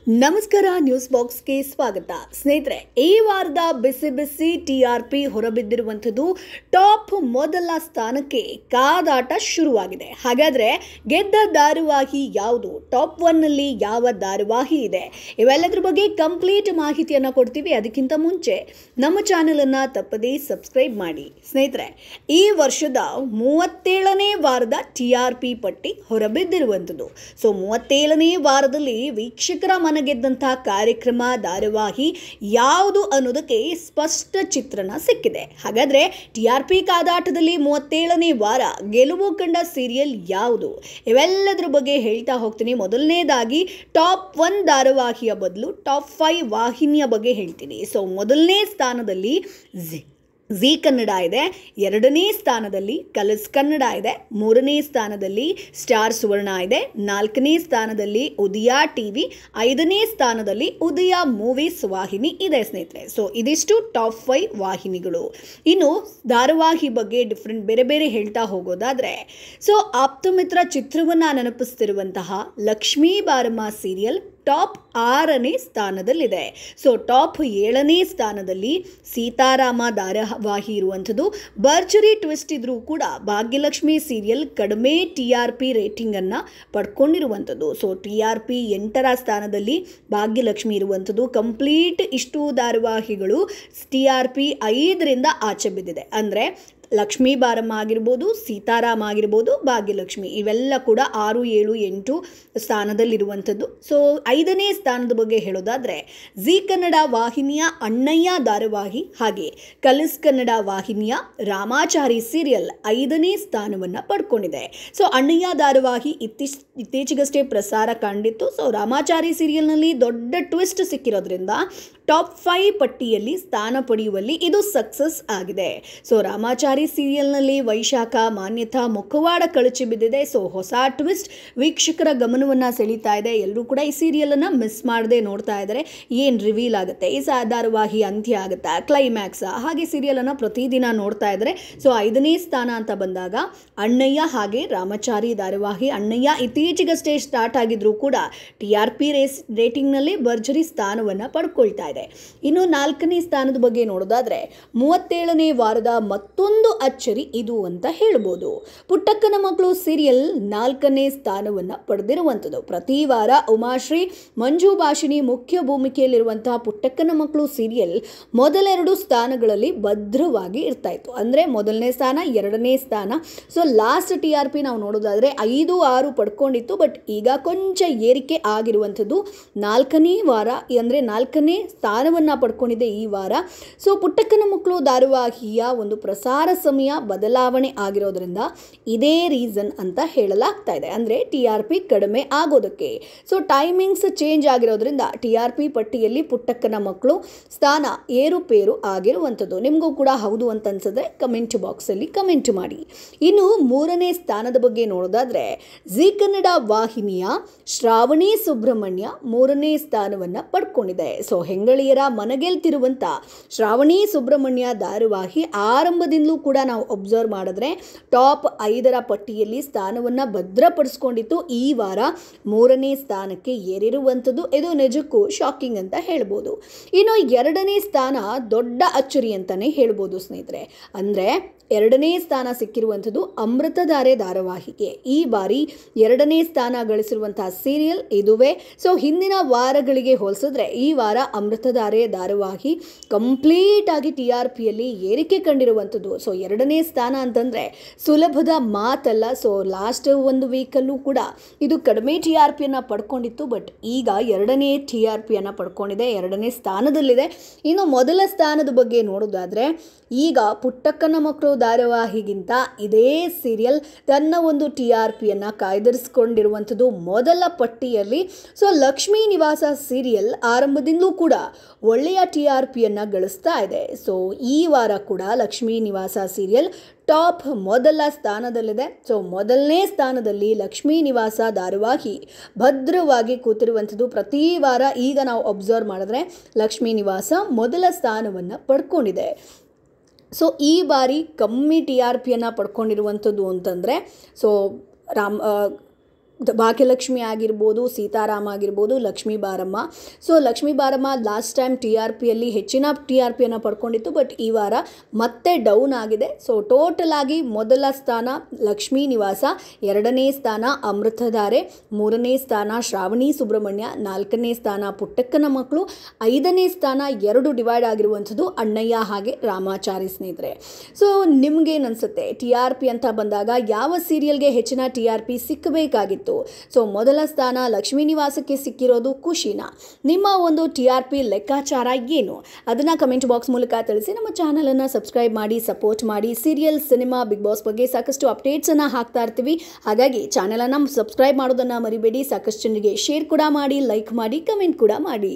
ನಮಸ್ಕಾರ ನ್ಯೂಸ್ ಬಾಕ್ಸ್ಗೆ ಸ್ವಾಗತ ಸ್ನೇಹಿತರೆ. ಈ ವಾರದ ಬಿಸಿ ಬಿಸಿ TRP ಹೊರಬಿದ್ದಿರುವಂಥದ್ದು ಟಾಪ್ ಮೊದಲ ಸ್ಥಾನಕ್ಕೆ ಕಾದಾಟ ಶುರುವಾಗಿದೆ. ಹಾಗಾದರೆ ಗೆದ್ದ ಧಾರಾವಾಹಿ ಯಾವುದು, ಟಾಪ್ 1ನಲ್ಲಿ ಯಾವ ಧಾರಾವಾಹಿ ಇದೆ, ಇವೆಲ್ಲದರ ಬಗ್ಗೆ ಕಂಪ್ಲೀಟ್ ಮಾಹಿತಿಯನ್ನು ಕೊಡ್ತೀವಿ. ಅದಕ್ಕಿಂತ ಮುಂಚೆ ನಮ್ಮ ಚಾನಲನ್ನು ತಪ್ಪದೇ ಸಬ್ಸ್ಕ್ರೈಬ್ ಮಾಡಿ. ಸ್ನೇಹಿತರೆ, ಈ ವರ್ಷದ 37ನೇ ವಾರದ TRP ಪಟ್ಟಿ ಹೊರಬಿದ್ದಿರುವಂಥದ್ದು. ಸೊ 37ನೇ ವಾರದಲ್ಲಿ ವೀಕ್ಷಕರ ಗೆದ್ದಂತಹ ಕಾರ್ಯಕ್ರಮ ಧಾರಾವಾಹಿ ಯಾವುದು ಅನ್ನೋದಕ್ಕೆ ಸ್ಪಷ್ಟ ಚಿತ್ರಣ ಸಿಕ್ಕಿದೆ. ಹಾಗಾದ್ರೆ TRP ಕಾದಾಟದಲ್ಲಿ 37ನೇ ವಾರ ಗೆಲುವು ಕಂಡ ಸೀರಿಯಲ್ ಯಾವುದು, ಇವೆಲ್ಲದರ ಬಗ್ಗೆ ಹೇಳ್ತಾ ಹೋಗ್ತೀನಿ. ಮೊದಲನೇದಾಗಿ ಟಾಪ್ 1 ಧಾರಾವಾಹಿಯ ಬದಲು ಟಾಪ್ 5 ವಾಹಿನಿಯ ಬಗ್ಗೆ ಹೇಳ್ತೀನಿ. ಸೊ ಮೊದಲನೇ ಸ್ಥಾನದಲ್ಲಿ ಝೀ ಕನ್ನಡ ಇದೆ, ಎರಡನೇ ಸ್ಥಾನದಲ್ಲಿ ಕಲರ್ಸ್ ಕನ್ನಡ ಇದೆ, ಮೂರನೇ ಸ್ಥಾನದಲ್ಲಿ ಸ್ಟಾರ್ ಸುವರ್ಣ ಇದೆ, ನಾಲ್ಕನೇ ಸ್ಥಾನದಲ್ಲಿ ಉದಯ TV, ಐದನೇ ಸ್ಥಾನದಲ್ಲಿ ಉದಯ ಮೂವೀಸ್ ವಾಹಿನಿ ಇದೆ ಸ್ನೇಹಿತರೆ. ಸೊ ಇದಿಷ್ಟು ಟಾಪ್ 5 ವಾಹಿನಿಗಳು. ಇನ್ನು ಧಾರಾವಾಹಿ ಬಗ್ಗೆ ಡಿಫ್ರೆಂಟ್ ಬೇರೆ ಬೇರೆ ಹೇಳ್ತಾ ಹೋಗೋದಾದರೆ, ಸೊ ಆಪ್ತಮಿತ್ರ ಚಿತ್ರವನ್ನು ನೆನಪಿಸ್ತಿರುವಂತಹ ಲಕ್ಷ್ಮೀ ಬಾರಮ್ಮ ಸೀರಿಯಲ್ ಟಾಪ್ 6ನೇ ಸ್ಥಾನದಲ್ಲಿದೆ. ಸೊ ಟಾಪ್ 7ನೇ ಸ್ಥಾನದಲ್ಲಿ ಸೀತಾರಾಮ ಧಾರಾವಾಹಿ ಇರುವಂಥದ್ದು. ಭರ್ಜರಿ ಟ್ವಿಸ್ಟ್ ಇದ್ರೂ ಕೂಡ ಭಾಗ್ಯಲಕ್ಷ್ಮಿ ಸೀರಿಯಲ್ ಕಡಿಮೆ TRP ರೇಟಿಂಗನ್ನು ಪಡ್ಕೊಂಡಿರುವಂಥದ್ದು. ಸೊ TRP 8ರ ಸ್ಥಾನದಲ್ಲಿ ಭಾಗ್ಯಲಕ್ಷ್ಮಿ ಇರುವಂಥದ್ದು. ಕಂಪ್ಲೀಟ್ ಇಷ್ಟು ಧಾರಾವಾಹಿಗಳು TRP 5ರಿಂದ ಆಚೆ ಬಿದ್ದಿದೆ. ಅಂದರೆ ಲಕ್ಷ್ಮೀ ಬಾರಮ್ಮ ಆಗಿರ್ಬೋದು, ಸೀತಾರಾಮ ಆಗಿರ್ಬೋದು, ಭಾಗ್ಯಲಕ್ಷ್ಮಿ ಇವೆಲ್ಲ ಕೂಡ 6, 7, 8 ಸ್ಥಾನದಲ್ಲಿರುವಂಥದ್ದು. ಸೊ 5ನೇ ಸ್ಥಾನದ ಬಗ್ಗೆ ಹೇಳೋದಾದರೆ ಝೀ ಕನ್ನಡ ವಾಹಿನಿಯ ಅಣ್ಣಯ್ಯ ಧಾರಾವಾಹಿ ಹಾಗೆ ಕಲರ್ಸ್ ಕನ್ನಡ ವಾಹಿನಿಯ ರಾಮಾಚಾರಿ ಸೀರಿಯಲ್ 5ನೇ ಸ್ಥಾನವನ್ನು ಪಡ್ಕೊಂಡಿದೆ. ಸೊ ಅಣ್ಣಯ್ಯ ಧಾರಾವಾಹಿ ಇತ್ತೀಚೆಗಷ್ಟೇ ಪ್ರಸಾರ ಕಂಡಿತ್ತು. ಸೊ ರಾಮಾಚಾರಿ ಸೀರಿಯಲ್ನಲ್ಲಿ ದೊಡ್ಡ ಟ್ವಿಸ್ಟ್ ಸಿಕ್ಕಿರೋದ್ರಿಂದ ಟಾಪ್ 5 ಪಟ್ಟಿಯಲ್ಲಿ ಸ್ಥಾನ ಪಡೆಯುವಲ್ಲಿ ಇದು ಸಕ್ಸಸ್ ಆಗಿದೆ. ಸೊ ರಾಮಾಚಾರಿ ಸೀರಿಯಲ್ನಲ್ಲಿ ವೈಶಾಖ ಮಾನ್ಯತಾ ಮುಖವಾಡ ಕಳಚಿ ಬಿದ್ದಿದೆ. ಸೊ ಹೊಸ ಟ್ವಿಸ್ಟ್ ವೀಕ್ಷಕರ ಗಮನವನ್ನು ಸೆಳೀತಾ ಇದೆ. ಎಲ್ಲರೂ ಕೂಡ ಈ ಸೀರಿಯಲನ್ನು ಮಿಸ್ ಮಾಡದೆ ನೋಡ್ತಾ ಇದ್ದಾರೆ. ಏನು ರಿವೀಲ್ ಆಗುತ್ತೆ, ಈ ಧಾರಾವಾಹಿ ಅಂತ್ಯ ಆಗುತ್ತಾ, ಕ್ಲೈಮ್ಯಾಕ್ಸ್, ಹಾಗೆ ಸೀರಿಯಲನ್ನು ಪ್ರತಿದಿನ ನೋಡ್ತಾ ಇದ್ದಾರೆ. ಸೊ 5ನೇ ಸ್ಥಾನ ಅಂತ ಬಂದಾಗ ಅಣ್ಣಯ್ಯ ಹಾಗೆ ರಾಮಾಚಾರಿ ಧಾರಾವಾಹಿ. ಅಣ್ಣಯ್ಯ ಇತ್ತೀಚೆಗಷ್ಟೇ ಸ್ಟಾರ್ಟ್ ಆಗಿದ್ರೂ ಕೂಡ TRP ರೇಟಿಂಗ್ನಲ್ಲಿ ಭರ್ಜರಿ ಸ್ಥಾನವನ್ನು ಪಡ್ಕೊಳ್ತಾ ಇದೆ. ಇನ್ನು 4ನೇ ಸ್ಥಾನದ ಬಗ್ಗೆ ನೋಡೋದಾದ್ರೆ 37ನೇ ವಾರದ ಮತ್ತೊಂದು ಅಚ್ಚರಿ ಇದು ಅಂತ ಹೇಳ್ಬೋದು. ಪುಟ್ಟಕ್ಕನ ಮಕ್ಕಳು ಸೀರಿಯಲ್ 4ನೇ ಸ್ಥಾನವನ್ನು ಪಡೆದಿರುವಂಥದ್ದು. ಪ್ರತಿ ವಾರ ಉಮಾಶ್ರೀ, ಮಂಜು ಭಾಷಿಣಿ ಮುಖ್ಯ ಭೂಮಿಕೆಯಲ್ಲಿರುವಂತಹ ಪುಟ್ಟಕ್ಕನ ಮಕ್ಕಳು ಸೀರಿಯಲ್ ಮೊದಲೆರಡು ಸ್ಥಾನಗಳಲ್ಲಿ ಭದ್ರವಾಗಿ ಇರ್ತಾ ಇತ್ತು. ಅಂದರೆ ಮೊದಲನೇ ಸ್ಥಾನ, 2ನೇ ಸ್ಥಾನ. ಸೊ ಲಾಸ್ಟ್ TRP ನಾವು ನೋಡೋದಾದ್ರೆ 5, 6 ಪಡ್ಕೊಂಡಿತ್ತು. ಬಟ್ ಈಗ ಕೊಂಚ ಏರಿಕೆ ಆಗಿರುವಂಥದ್ದು 4ನೇ ವಾರ, ಅಂದರೆ 4ನೇ ಸ್ಥಾನವನ್ನು ಪಡ್ಕೊಂಡಿದೆ ಈ ವಾರ. ಸೊ ಪುಟ್ಟಕ್ಕನ ಮಕ್ಕಳು ಧಾರಾವಾಹಿಯ ಒಂದು ಪ್ರಸಾರ ಸಮಯ ಬದಲಾವಣೆ ಆಗಿರೋದ್ರಿಂದ ಇದೇ ರೀಸನ್ ಅಂತ ಹೇಳಲಾಗ್ತಾ ಇದೆ. ಅಂದರೆ TRP ಕಡಿಮೆ ಆಗೋದಕ್ಕೆ. ಸೊ ಟೈಮಿಂಗ್ಸ್ ಚೇಂಜ್ ಆಗಿರೋದ್ರಿಂದ TRP ಪಟ್ಟಿಯಲ್ಲಿ ಪುಟ್ಟಕ್ಕನ ಮಕ್ಕಳು ಸ್ಥಾನ ಏರುಪೇರು ಆಗಿರುವಂಥದ್ದು. ನಿಮಗೂ ಕೂಡ ಹೌದು ಅಂತ ಅನ್ಸಿದ್ರೆ ಕಮೆಂಟ್ ಬಾಕ್ಸಲ್ಲಿ ಕಮೆಂಟ್ ಮಾಡಿ. ಇನ್ನು 3ನೇ ಸ್ಥಾನದ ಬಗ್ಗೆ ನೋಡೋದಾದ್ರೆ ಝೀ ಕನ್ನಡ ವಾಹಿನಿಯ ಶ್ರಾವಣಿ ಸುಬ್ರಹ್ಮಣ್ಯ 3ನೇ ಸ್ಥಾನವನ್ನು ಪಡ್ಕೊಂಡಿದೆ. ಸೊ ಹೆಂಗಳಿಯರ ಮನಗೆಲ್ತಿರುವಂಥ ಶ್ರಾವಣಿ ಸುಬ್ರಹ್ಮಣ್ಯ ಧಾರಾವಾಹಿ ಆರಂಭದಿಂದಲೂ ಕೂಡ ನಾವು ಅಬ್ಸರ್ವ್ ಮಾಡಿದ್ರೆ ಟಾಪ್ 5ರ ಪಟ್ಟಿಯಲ್ಲಿ ಸ್ಥಾನವನ್ನು ಭದ್ರಪಡಿಸ್ಕೊಂಡಿತ್ತು. ಈ ವಾರ 3ನೇ ಸ್ಥಾನಕ್ಕೆ ಏರಿರುವಂಥದ್ದು. ಇದು ನಿಜಕ್ಕೂ ಶಾಕಿಂಗ್ ಅಂತ ಹೇಳ್ಬೋದು. ಇನ್ನು 2ನೇ ಸ್ಥಾನ ದೊಡ್ಡ ಅಚ್ಚರಿ ಅಂತಲೇ ಹೇಳ್ಬೋದು ಸ್ನೇಹಿತರೆ. ಅಂದರೆ 2ನೇ ಸ್ಥಾನ ಸಿಕ್ಕಿರುವಂಥದ್ದು ಅಮೃತಧಾರೆ ಧಾರಾವಾಹಿಗೆ. ಈ ಬಾರಿ 2ನೇ ಸ್ಥಾನ ಗಳಿಸಿರುವಂತಹ ಸೀರಿಯಲ್ ಇದುವೇ. ಸೊ ಹಿಂದಿನ ವಾರಗಳಿಗೆ ಹೋಲಿಸಿದ್ರೆ ಈ ವಾರ ಅಮೃತಧಾರೆ ಧಾರಾವಾಹಿ ಕಂಪ್ಲೀಟ್ ಆಗಿ TRPಯಲ್ಲಿ ಏರಿಕೆ ಕಂಡಿರುವಂಥದ್ದು. ಸೊ 2ನೇ ಸ್ಥಾನ ಅಂತಂದರೆ ಸುಲಭದ ಮಾತಲ್ಲ. ಸೊ ಲಾಸ್ಟ್ ಒಂದು ವೀಕಲ್ಲೂ ಕೂಡ ಇದು ಕಡಿಮೆ TRPಯನ್ನು ಪಡ್ಕೊಂಡಿತ್ತು. ಬಟ್ ಈಗ 2ನೇ TRPಯನ್ನು ಪಡ್ಕೊಂಡಿದೆ, 2ನೇ ಸ್ಥಾನದಲ್ಲಿದೆ. ಇನ್ನು ಮೊದಲ ಸ್ಥಾನದ ಬಗ್ಗೆ ನೋಡೋದಾದರೆ ಈಗ ಪುಟ್ಟಕ್ಕನ ಮಕ್ಕಳು ಧಾರಾವಾಹಿಗಿಂತ ಇದೇ ಸೀರಿಯಲ್ ತನ್ನ ಒಂದು TRPಯನ್ನು ಕಾಯ್ದಿರಿಸಿಕೊಂಡಿರುವಂಥದ್ದು ಮೊದಲ ಪಟ್ಟಿಯಲ್ಲಿ. ಸೊ ಲಕ್ಷ್ಮೀ ನಿವಾಸ ಸೀರಿಯಲ್ ಆರಂಭದಿಂದಲೂ ಕೂಡ ಒಳ್ಳೆಯ TRPಯನ್ನು ಗಳಿಸ್ತಾ ಇದೆ. ಸೊ ಈ ವಾರ ಕೂಡ ಲಕ್ಷ್ಮೀ ನಿವಾಸ ಸೀರಿಯಲ್ ಟಾಪ್ ಮೊದಲ ಸ್ಥಾನದಲ್ಲಿದೆ. ಸೊ ಮೊದಲನೇ ಸ್ಥಾನದಲ್ಲಿ ಲಕ್ಷ್ಮೀ ನಿವಾಸ ಧಾರಾವಾಹಿ ಭದ್ರವಾಗಿ ಕೂತಿರುವಂಥದ್ದು. ಪ್ರತಿ ವಾರ ಈಗ ನಾವು ಅಬ್ಸರ್ವ್ ಮಾಡಿದ್ರೆ ಲಕ್ಷ್ಮೀ ನಿವಾಸ ಮೊದಲ ಸ್ಥಾನವನ್ನು ಪಡ್ಕೊಂಡಿದೆ. ಸೊ ಈ ಬಾರಿ ಕಮ್ಮಿ TRPಯನ್ನು ಪಡ್ಕೊಂಡಿರುವಂಥದ್ದು ಅಂತಂದರೆ ಸೊ ಭಾಗ್ಯಲಕ್ಷ್ಮಿ ಆಗಿರ್ಬೋದು, ಸೀತಾರಾಮ ಆಗಿರ್ಬೋದು, ಲಕ್ಷ್ಮೀ ಬಾರಮ್ಮ. ಸೊ ಲಕ್ಷ್ಮೀ ಬಾರಮ್ಮ ಲಾಸ್ಟ್ ಟೈಮ್ TRPಯಲ್ಲಿ ಹೆಚ್ಚಿನ TRPಯನ್ನು ಪಡ್ಕೊಂಡಿತ್ತು. ಬಟ್ ಈ ವಾರ ಮತ್ತೆ ಡೌನ್ ಆಗಿದೆ. ಸೊ ಟೋಟಲ್ ಆಗಿ ಮೊದಲ ಸ್ಥಾನ ಲಕ್ಷ್ಮೀ ನಿವಾಸ, 2ನೇ ಸ್ಥಾನ ಅಮೃತಧಾರೆ, 3ನೇ ಸ್ಥಾನ ಶ್ರಾವಣಿ ಸುಬ್ರಹ್ಮಣ್ಯ, 4ನೇ ಸ್ಥಾನ ಪುಟ್ಟಕ್ಕನ ಮಕ್ಕಳು, 5ನೇ ಸ್ಥಾನ 2 ಡಿವೈಡ್ ಆಗಿರುವಂಥದ್ದು ಅಣ್ಣಯ್ಯ ಹಾಗೆ ರಾಮಾಚಾರಿ ಸ್ನೇಹಿತರೆ. ಸೊ ನಿಮ್ಗೇನು ಅನಿಸುತ್ತೆ, TRP ಅಂತ ಬಂದಾಗ ಯಾವ ಸೀರಿಯಲ್ಗೆ ಹೆಚ್ಚಿನ TRP ಸಿಕ್ಕಬೇಕಾಗಿತ್ತು? ಸೊ ಮೊದಲ ಸ್ಥಾನ ಲಕ್ಷ್ಮೀ ನಿವಾಸಕ್ಕೆ ಸಿಕ್ಕಿರೋದು ಖುಷಿನಾ? ನಿಮ್ಮ ಒಂದು TRP ಲೆಕ್ಕಾಚಾರ ಏನು? ಅದನ್ನು ಕಮೆಂಟ್ ಬಾಕ್ಸ್ ಮೂಲಕ ತಿಳಿಸಿ. ನಮ್ಮ ಚಾನಲನ್ನು ಸಬ್ಸ್ಕ್ರೈಬ್ ಮಾಡಿ, ಸಪೋರ್ಟ್ ಮಾಡಿ. ಸೀರಿಯಲ್, ಸಿನಿಮಾ, ಬಿಗ್ ಬಾಸ್ ಬಗ್ಗೆ ಸಾಕಷ್ಟು ಅಪ್ಡೇಟ್ಸನ್ನು ಹಾಕ್ತಾ ಇರ್ತೀವಿ. ಹಾಗಾಗಿ ಚಾನಲನ್ನು ಸಬ್ಸ್ಕ್ರೈಬ್ ಮಾಡೋದನ್ನು ಮರಿಬೇಡಿ. ಸಾಕಷ್ಟು ಜನರಿಗೆ ಶೇರ್ ಕೂಡ ಮಾಡಿ, ಲೈಕ್ ಮಾಡಿ, ಕಮೆಂಟ್ ಕೂಡ ಮಾಡಿ.